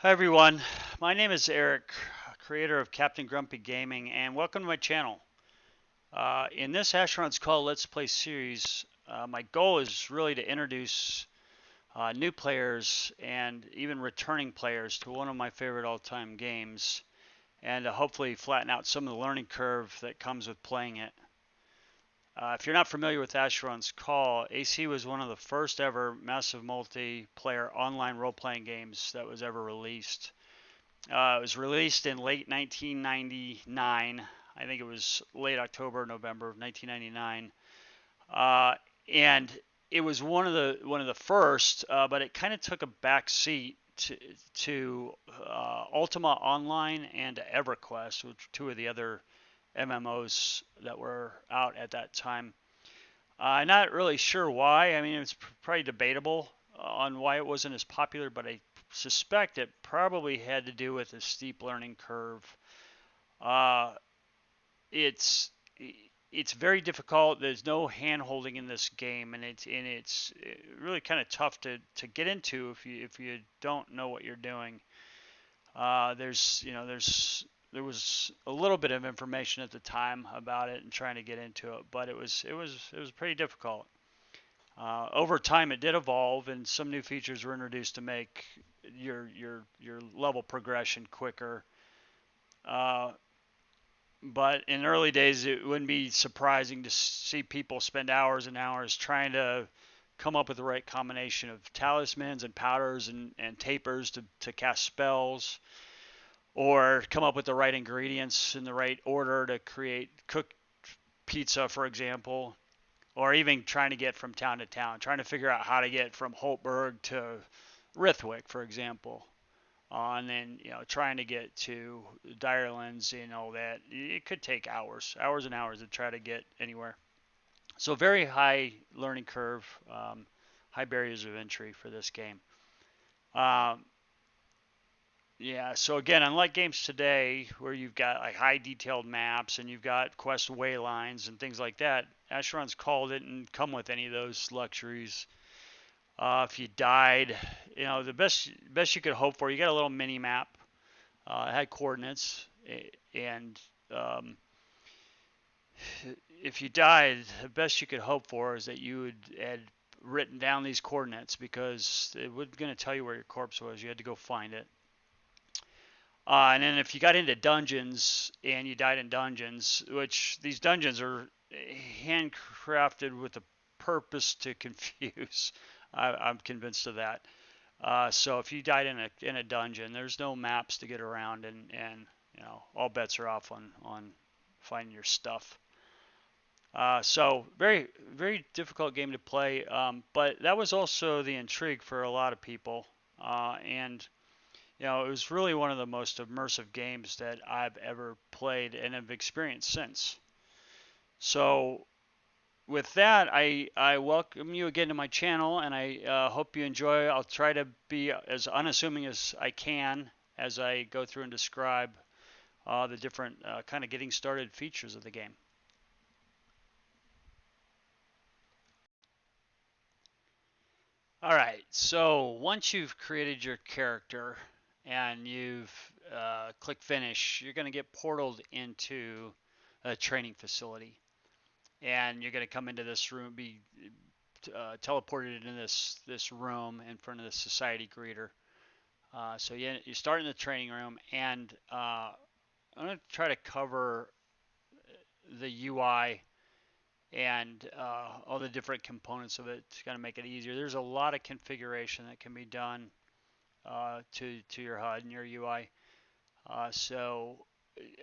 Hi everyone, my name is Eric, creator of Captain Grumpy Gaming, and welcome to my channel. In this Asheron's Call Let's Play series, my goal is really to introduce new players and even returning players to one of my favorite all-time games, and to hopefully flatten out some of the learning curve that comes with playing it. If you're not familiar with Asheron's Call, AC was one of the first ever massive multiplayer online role-playing games that was ever released. It was released in late 1999. I think it was late October, November of 1999, and it was one of the first, but it kind of took a back seat to Ultima Online and EverQuest, which were two of the other MMOs that were out at that time. Not really sure why. I mean, it's probably debatable on why it wasn't as popular, but I suspect it probably had to do with a steep learning curve. Uh, it's it's very difficult. There's no hand holding in this game, and it's really kind of tough to get into if you don't know what you're doing. There was a little bit of information at the time about it and trying to get into it, but it was pretty difficult. Over time, it did evolve, and some new features were introduced to make your level progression quicker. Uh, but in early days, it wouldn't be surprising to see people spend hours and hours trying to come up with the right combination of talismans and powders and tapers to cast spells, or come up with the right ingredients in the right order to cook pizza, for example, or even trying to get from town to town, trying to figure out how to get from Holtberg to Rithwick, for example. And then trying to get to Direlands and all that. It could take hours and hours to try to get anywhere. So very high learning curve, high barriers of entry for this game. Um, yeah. So again, unlike games today where you've got like high detailed maps and you've got quest way lines and things like that, Asheron's Call didn't come with any of those luxuries. If you died, the best you could hope for, you got a little mini map. It had coordinates, and if you died, the best you could hope for is that you had written down these coordinates, because it was going to tell you where your corpse was. You had to go find it. And then if you got into dungeons and you died in dungeons, which these dungeons are handcrafted with a purpose to confuse. I'm convinced of that. So if you died in a dungeon, there's no maps to get around, and all bets are off on finding your stuff. So very very difficult game to play, but that was also the intrigue for a lot of people, and it was really one of the most immersive games that I've ever played and have experienced since. So with that, I welcome you again to my channel, and I hope you enjoy. I'll try to be as unassuming as I can as I go through and describe the different kind of getting started features of the game. All right, so once you've created your character and you've clicked finish, you're going to get portaled into a training facility, and you're going to come into this room, be teleported into this room in front of the society greeter. So you start in the training room, and I'm going to try to cover the UI and all the different components of it to kind of make it easier. There's a lot of configuration that can be done to your HUD and your UI. So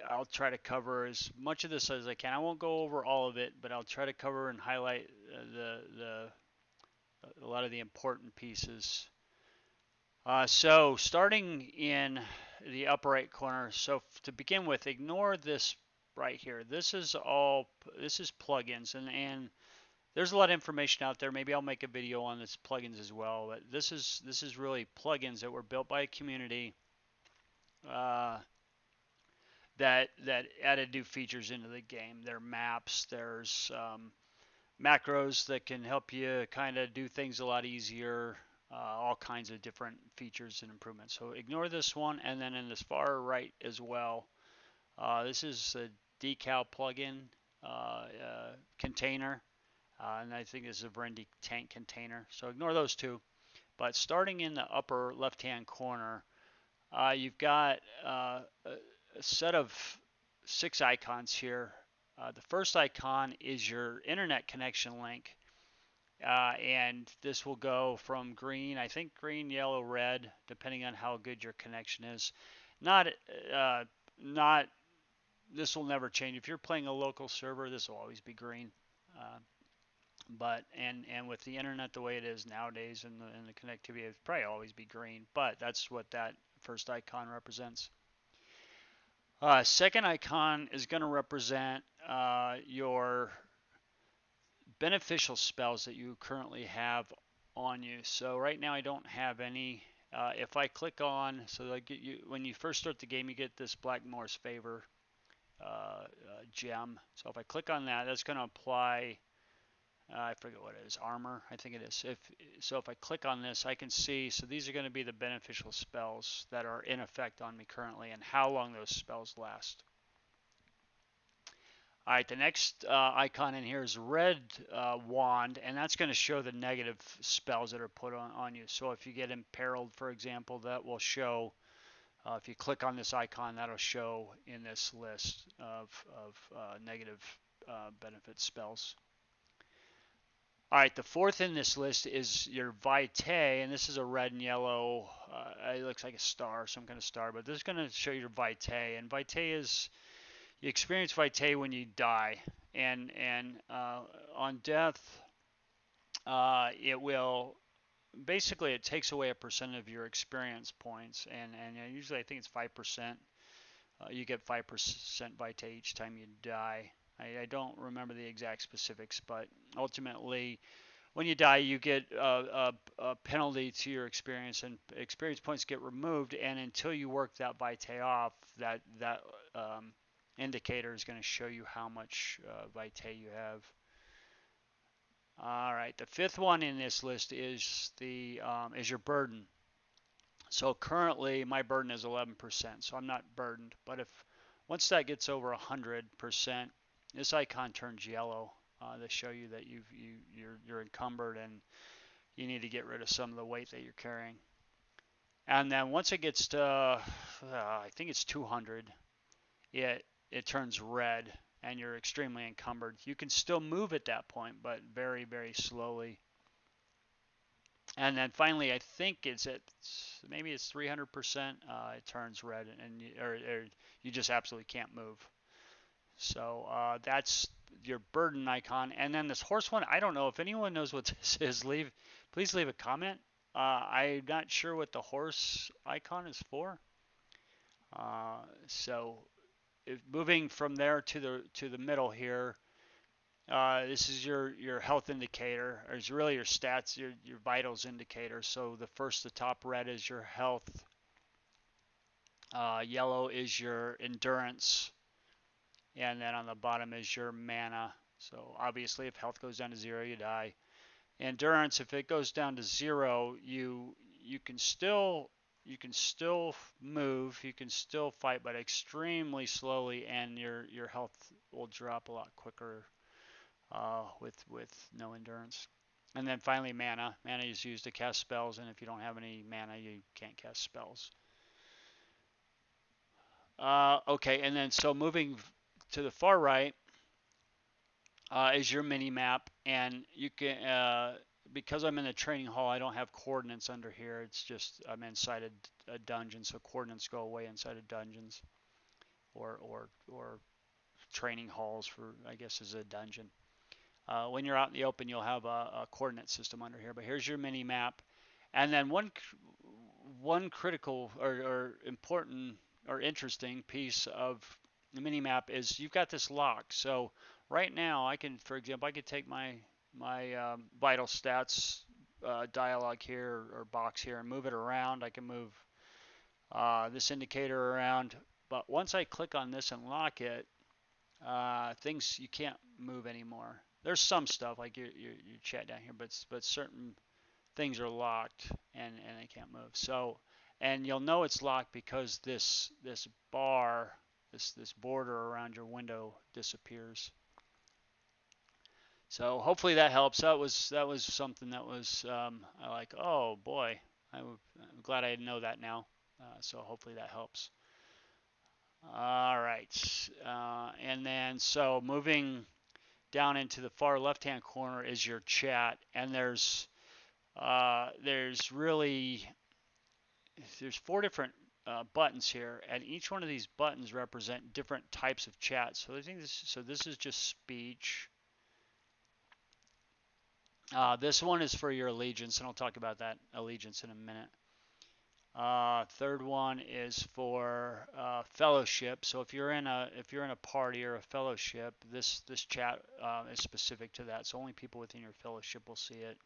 I'll try to cover as much of this as I can. I won't go over all of it, but I'll try to cover and highlight a lot of the important pieces. So starting in the upper right corner, so to begin with, ignore this right here. This is plugins, and there's a lot of information out there. Maybe I'll make a video on this plugins as well, but this is really plugins that were built by a community uh, that added new features into the game. There are maps, there's macros that can help you kind of do things a lot easier. all kinds of different features and improvements. So ignore this one, and then in this far right as well, this is a decal plugin container, and I think this is a Verendi tank container. So ignore those two. But starting in the upper left-hand corner, you've got a set of 6 icons here. The first icon is your internet connection link, and this will go from green, I think green, yellow, red, depending on how good your connection is. Not, not. This will never change. If you're playing a local server, this will always be green. But with the internet the way it is nowadays and the connectivity, it'll probably always be green. But that's what that first icon represents. Second icon is going to represent your beneficial spells that you currently have on you. So right now I don't have any. If I click on, so like when you first start the game, you get this Blackmore's Favor gem. So if I click on that, that's going to apply. I forget what it is, armor, I think it is. If I click on this, I can see, so these are going to be the beneficial spells that are in effect on me currently and how long those spells last. All right, the next icon in here is red wand, and that's going to show the negative spells that are put on you. So if you get imperiled, for example, that will show, if you click on this icon, that'll show in this list of negative benefit spells. All right, the fourth in this list is your Vitae, and this is a red and yellow. It looks like a star, some kind of star, but this is going to show your Vitae. And Vitae is, you experience Vitae when you die, and on death, it will basically it takes away a percent of your experience points, and usually I think it's 5%. You get 5% Vitae each time you die. I don't remember the exact specifics, but ultimately, when you die, you get a penalty to your experience, and experience points get removed. And until you work that Vitae off, that indicator is going to show you how much Vitae you have. All right, the fifth one in this list is is your burden. So currently, my burden is 11%, so I'm not burdened. But if once that gets over 100%, this icon turns yellow to show you that you're encumbered and you need to get rid of some of the weight that you're carrying. And then once it gets to, I think it's 200, it turns red and you're extremely encumbered. You can still move at that point, but very, very slowly. And then finally, I think it's at maybe it's 300%. It turns red, and or you just absolutely can't move. So that's your burden icon. And then this horse one, I don't know if anyone knows what this is. Please leave a comment. I'm not sure what the horse icon is for. So moving from there to the middle here, this is your health indicator, or it's really your stats, your vitals indicator. So the top red is your health. Yellow is your endurance. And then on the bottom is your mana. So obviously if health goes down to 0, you die. Endurance, if it goes down to 0, you can still move, you can still fight, but extremely slowly, and your health will drop a lot quicker with no endurance. And then finally mana. Mana is used to cast spells, and if you don't have any mana, you can't cast spells. Okay, and then so moving to the far right is your mini map, and you can because I'm in the training hall, I don't have coordinates under here. It's just I'm inside a dungeon, so coordinates go away inside of dungeons, or training halls for, I guess, is a dungeon. When you're out in the open, you'll have a coordinate system under here. But here's your mini map, and then one critical or important or interesting piece of the mini map is you've got this lock. So right now, I can, for example, I could take my vital stats dialog here or box here and move it around. I can move this indicator around, but once I click on this and lock it, things you can't move anymore. There's some stuff like your chat down here, but certain things are locked and they can't move. So, and you'll know it's locked because this bar, this border around your window disappears. So hopefully that helps. That was something that was I like. Oh boy, I'm glad I know that now. So hopefully that helps. All right, and then so moving down into the far left-hand corner is your chat, and really there's four different buttons here, and each one of these buttons represent different types of chat. So I think this is just speech. This one is for your allegiance, and I'll talk about that allegiance in a minute. Third one is for fellowship. So if you're in a party or a fellowship, this chat is specific to that. So only people within your fellowship will see it.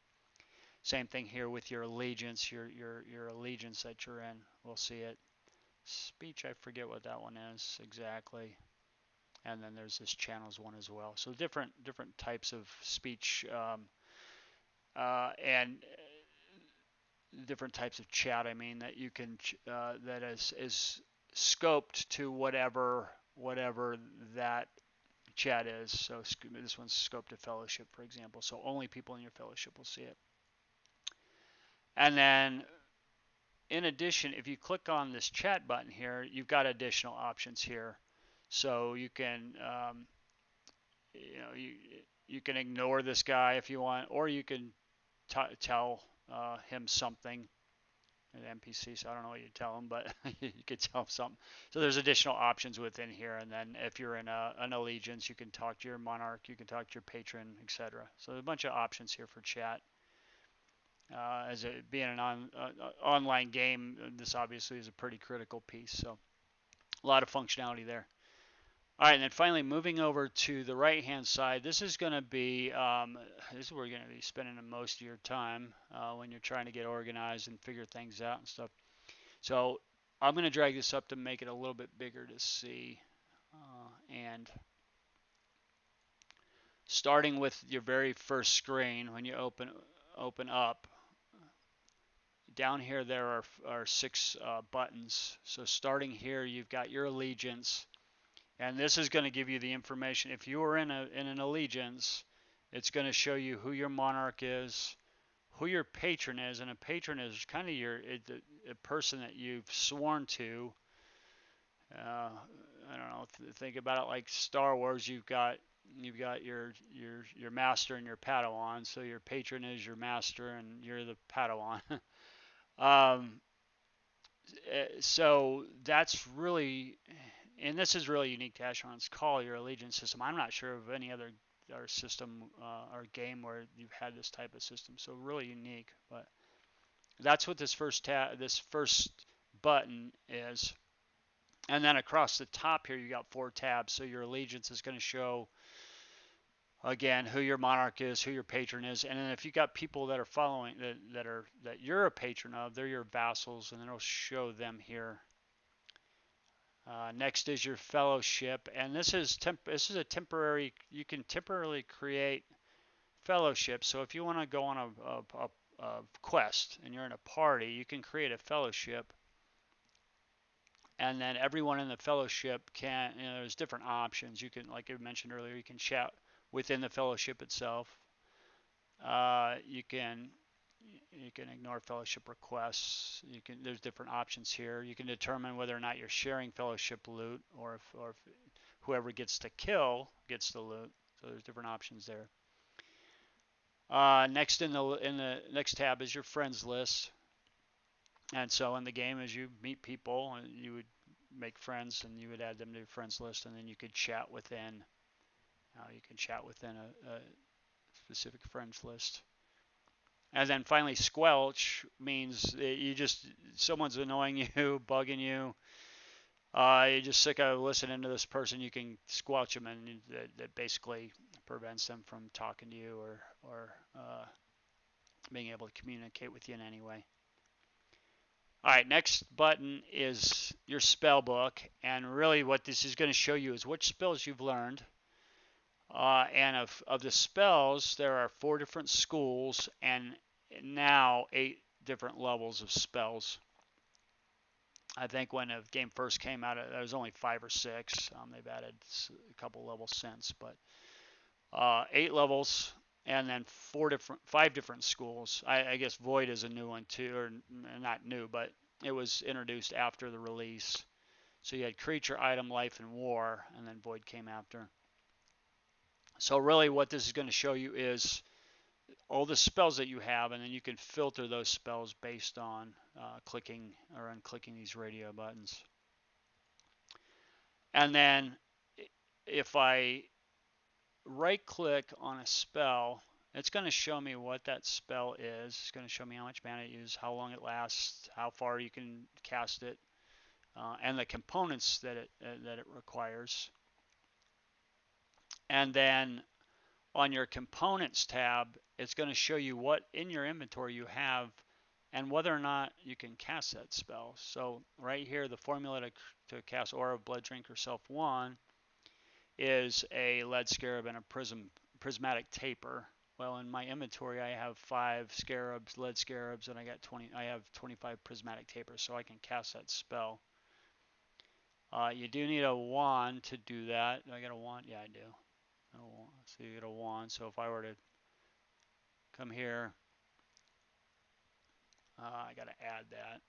Same thing here with your allegiance. Your allegiance that you're in will see it. Speech, I forget what that one is exactly. And then there's this channels one as well. So different types of speech and different types of chat. I mean that you can that is scoped to whatever that chat is. So this one's scoped to fellowship, for example. So only people in your fellowship will see it. And then in addition, if you click on this chat button here, you've got additional options here. So you can you can ignore this guy if you want, or you can tell him something. An NPC, so I don't know what you tell him, but you could tell him something. So there's additional options within here, and then if you're in an allegiance, you can talk to your monarch, you can talk to your patron, etc. So there's a bunch of options here for chat. As it being an online game, this obviously is a pretty critical piece. So a lot of functionality there. All right, and then finally moving over to the right-hand side, this is going to be this is where you're going to be spending most of your time when you're trying to get organized and figure things out and stuff. So I'm going to drag this up to make it a little bit bigger to see. And starting with your very first screen, when you open up, down here there are 6 buttons. So starting here, you've got your allegiance. And this is going to give you the information. If you are in an allegiance, it's going to show you who your monarch is, who your patron is, and a patron is kind of a person that you've sworn to. I don't know. Think about it like Star Wars. You've got your master and your Padawan. So your patron is your master, and you're the Padawan. So that's really. And this is really unique to Asheron's Call, your allegiance system. I'm not sure of any other system or game where you've had this type of system. So really unique. But that's what this first button is. And then across the top here, you got 4 tabs. So your allegiance is going to show again who your monarch is, who your patron is, and then if you got people that are following that you're a patron of, they're your vassals, and then it'll show them here. Next is your fellowship, and this is a temporary. You can temporarily create fellowship. So if you want to go on a quest and you're in a party, you can create a fellowship, and then everyone in the fellowship can. There's different options. You can, like I mentioned earlier, you can chat within the fellowship itself. You can ignore fellowship requests. There's different options here. You can determine whether or not you're sharing fellowship loot, or if whoever gets to kill gets the loot. So there's different options there. Next in the next tab is your friends list. And so in the game, as you meet people, you would make friends and you would add them to your friends list, and then you could chat within. A specific friends list. And then finally, squelch means someone's annoying you, bugging you. You're just sick of listening to this person. You can squelch them, and that basically prevents them from talking to you or being able to communicate with you in any way. All right, next button is your spell book, and really what this is going to show you is which spells you've learned. And of the spells, there are 4 different schools, and now 8 different levels of spells. I think when the game first came out, there was only 5 or 6. They've added a couple levels since, but 8 levels, and then 5 different schools. I guess Void is a new one too, or not new, but it was introduced after the release. So you had Creature, Item, Life, and War, and then Void came after. So really what this is going to show you is all the spells that you have, and then you can filter those spells based on clicking or unclicking these radio buttons. And then if I right click on a spell, it's going to show me what that spell is. It's going to show me how much mana it uses, how long it lasts, how far you can cast it, and the components that it requires. And then on your components tab, it's going to show you what in your inventory you have and whether or not you can cast that spell. So right here, the formula to cast Aura of Blood Drink Yourself 1 is a lead scarab and a prismatic taper. Well, in my inventory, I have 5 scarabs, lead scarabs, and I have 25 prismatic tapers, so I can cast that spell. You do need a wand to do that. Do I get a wand? Yeah, I do. So you get a wand. So if I were to come here, I got to add that.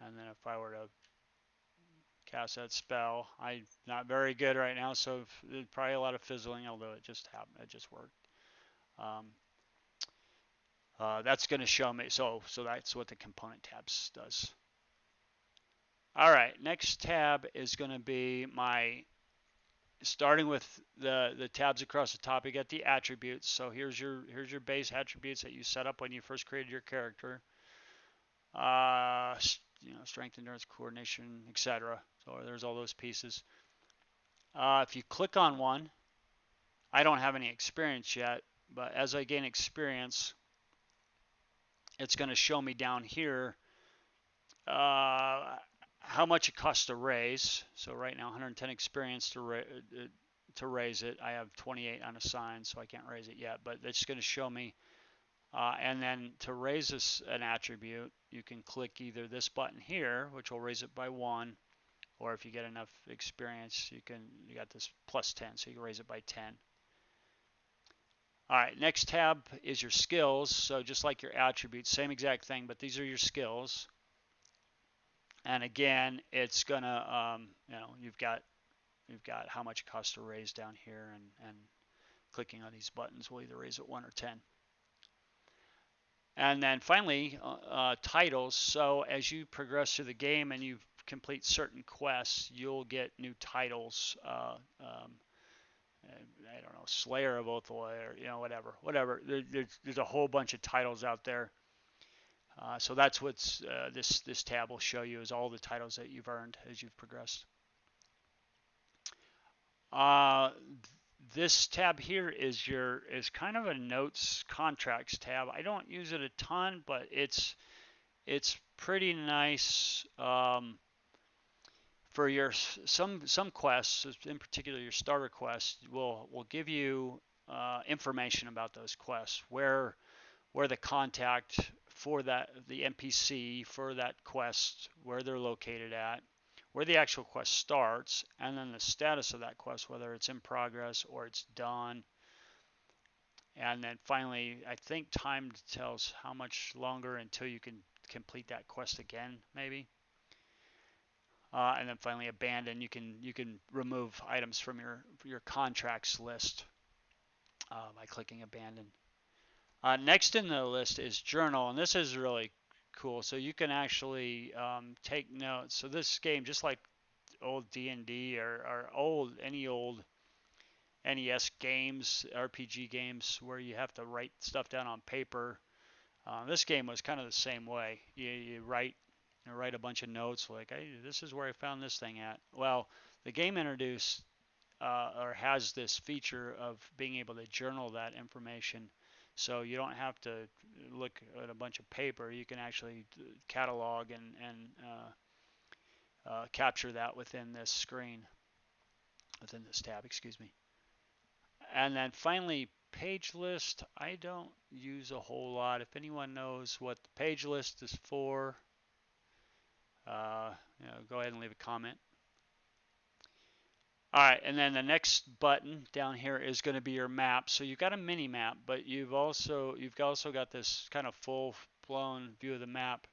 And then if I were to cast that spell, I'm not very good right now, so there's probably a lot of fizzling, although it just happened. It just worked. That's going to show me. So that's what the component tabs does. All right, next tab is going to be starting with the tabs across the top. You get the attributes. So here's your base attributes that you set up when you first created your character. Strength, endurance, coordination, etc. So there's all those pieces. If you click on one, I don't have any experience yet, but as I gain experience, it's going to show me down here how much it costs to raise. So right now, 110 experience to raise it. I have 28 unassigned, so I can't raise it yet, but it's going to show me. And then to raise an attribute, you can click either this button here, which will raise it by 1, or if you get enough experience, you got this plus 10, so you can raise it by 10. All right, next tab is your skills. So just like your attributes, same exact thing, but these are your skills. And again, it's gonna, you've got how much it costs to raise down here, and clicking on these buttons will either raise it 1 or 10. And then finally, titles. So as you progress through the game and you complete certain quests, you'll get new titles. I don't know, Slayer of Othoi, or whatever. There's a whole bunch of titles out there. So that's what's this tab will show you, is all the titles that you've earned as you've progressed. This tab here is kind of a notes contracts tab. I don't use it a ton, but it's pretty nice for your some quests. In particular, your starter quests will give you information about those quests, where the contact for the NPC for that quest, where they're located at, where the actual quest starts, and then the status of that quest, whether it's in progress or it's done. And then finally, I think time tells how much longer until you can complete that quest again, maybe. And then finally, abandon. You can remove items from your contracts list by clicking abandon. Next in the list is journal, and this is really cool. So you can actually take notes. So this game, just like old D&D or any old NES games, RPG games, where you have to write stuff down on paper, this game was kind of the same way. You write a bunch of notes like, hey, this is where I found this thing at. Well, the game introduced or has this feature of being able to journal that information. So you don't have to look at a bunch of paper. You can actually catalog and capture that within this tab, excuse me. And then finally, page list, I don't use a whole lot. If anyone knows what the page list is for, go ahead and leave a comment. All right, and then the next button down here is going to be your map. So you've got a mini map, but you've also got this kind of full-blown view of the map.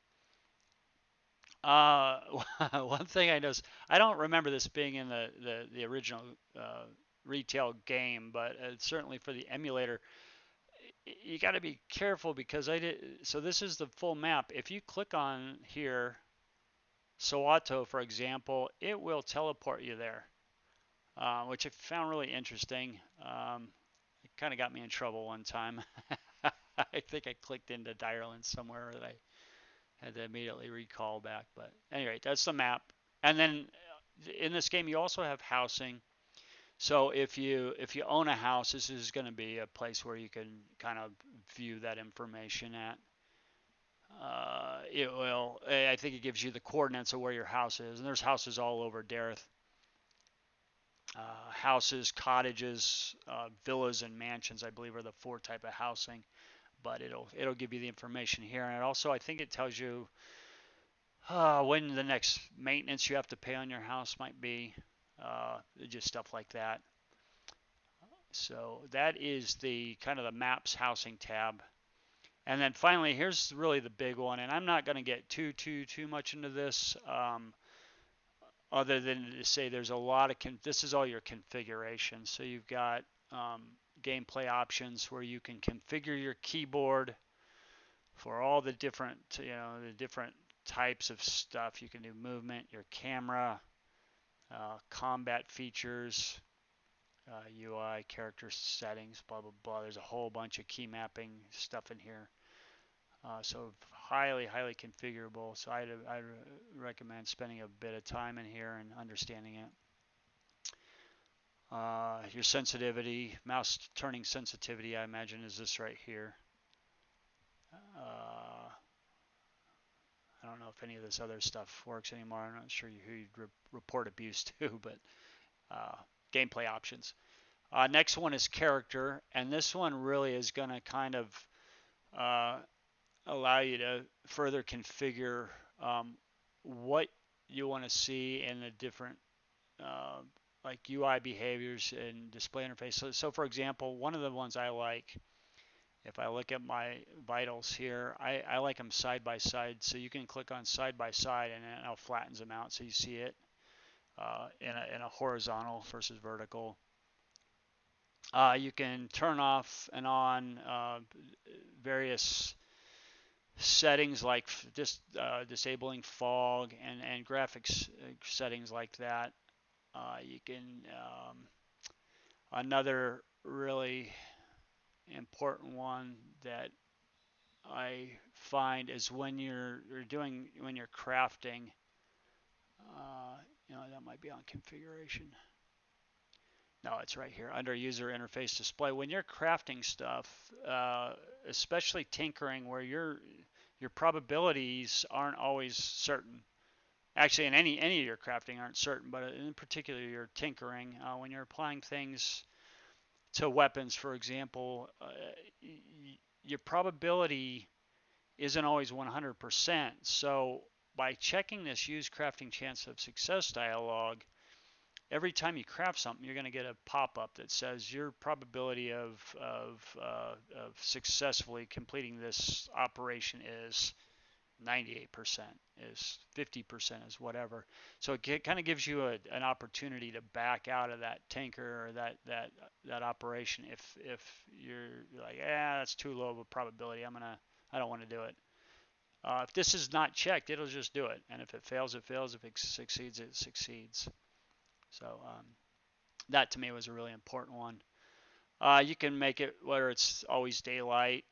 One thing I noticed, I don't remember this being in the original retail game, but certainly for the emulator, you got to be careful because I did. So this is the full map. If you click on here, Soweto, for example, it will teleport you there. Which I found really interesting. It kind of got me in trouble one time. I think I clicked into Ireland somewhere that I had to immediately recall back. But anyway, that's the map. And then in this game, you also have housing. So if you own a house, this is going to be a place where you can kind of view that information at. It will. I think it gives you the coordinates of where your house is, and there's houses all over Dareth. Houses, cottages, villas, and mansions, I believe, are the four type of housing. But it'll give you the information here, and also I think it tells you when the next maintenance you have to pay on your house might be, just stuff like that. So that is the kind of the maps housing tab. And then finally, here's really the big one, and I'm not going to get too much into this. Other than to say there's a lot of, this is all your configuration. So you've got gameplay options where you can configure your keyboard for all the different, the different types of stuff. You can do movement, your camera, combat features, UI, character settings, blah, blah, blah. There's a whole bunch of key mapping stuff in here. So highly configurable. So I'd recommend spending a bit of time in here and understanding it. Your sensitivity, mouse turning sensitivity, I imagine is this right here. I don't know if any of this other stuff works anymore. I'm not sure who you'd report abuse to, but gameplay options. Next one is character, and this one really is going to kind of allow you to further configure what you want to see in the different like UI behaviors and display interface. So for example, one of the ones I like, if I look at my vitals here, I like them side by side. So you can click on side by side and it flattens them out so you see it in a horizontal versus vertical. You can turn off and on various settings like disabling fog and graphics settings like that. You can another really important one that I find is when you're crafting. That might be on configuration. No, it's right here under user interface display. When you're crafting stuff, especially tinkering, where your probabilities aren't always certain. Actually, in any of your crafting aren't certain, but in particular your tinkering, when you're applying things to weapons, for example, your probability isn't always 100%. So by checking this use crafting chance of success dialog, every time you craft something, you're going to get a pop-up that says your probability of successfully completing this operation is 98%, is 50%, is whatever. So it kind of gives you an opportunity to back out of that tinker or that operation if you're like, that's too low of a probability. I don't want to do it. If this is not checked, it'll just do it, and if it fails, it fails. If it succeeds, it succeeds. So that to me was a really important one. You can make it whether it's always daylight,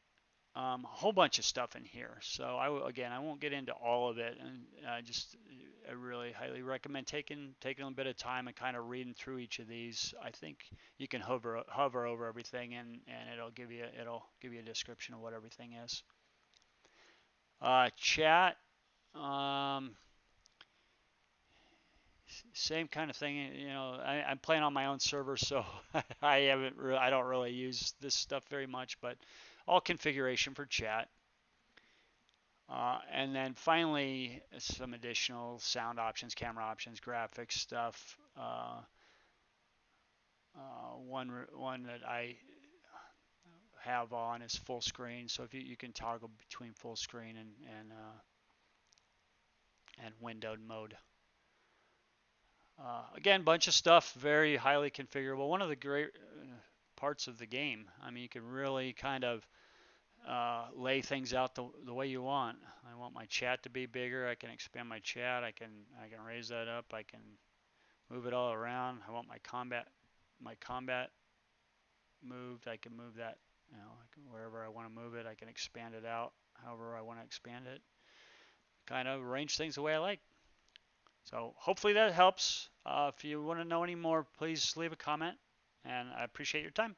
a whole bunch of stuff in here. So I won't get into all of it, and I really highly recommend taking a bit of time and kind of reading through each of these. I think you can hover over everything, and it'll give you a description of what everything is. Chat. same kind of thing. I'm playing on my own server, so I don't really use this stuff very much, but all configuration for chat. And then finally, some additional sound options, camera options, graphics stuff. One that I have on is full screen, so if you can toggle between full screen and windowed mode. Again, bunch of stuff, very highly configurable. One of the great parts of the game. I mean, you can really kind of lay things out the way you want. I want my chat to be bigger. I can expand my chat. I can raise that up. I can move it all around. I want my combat moved. I can move that, wherever I want to move it. I can expand it out however I want to expand it. Kind of arrange things the way I like. So hopefully that helps. If you want to know any more, please leave a comment, and I appreciate your time.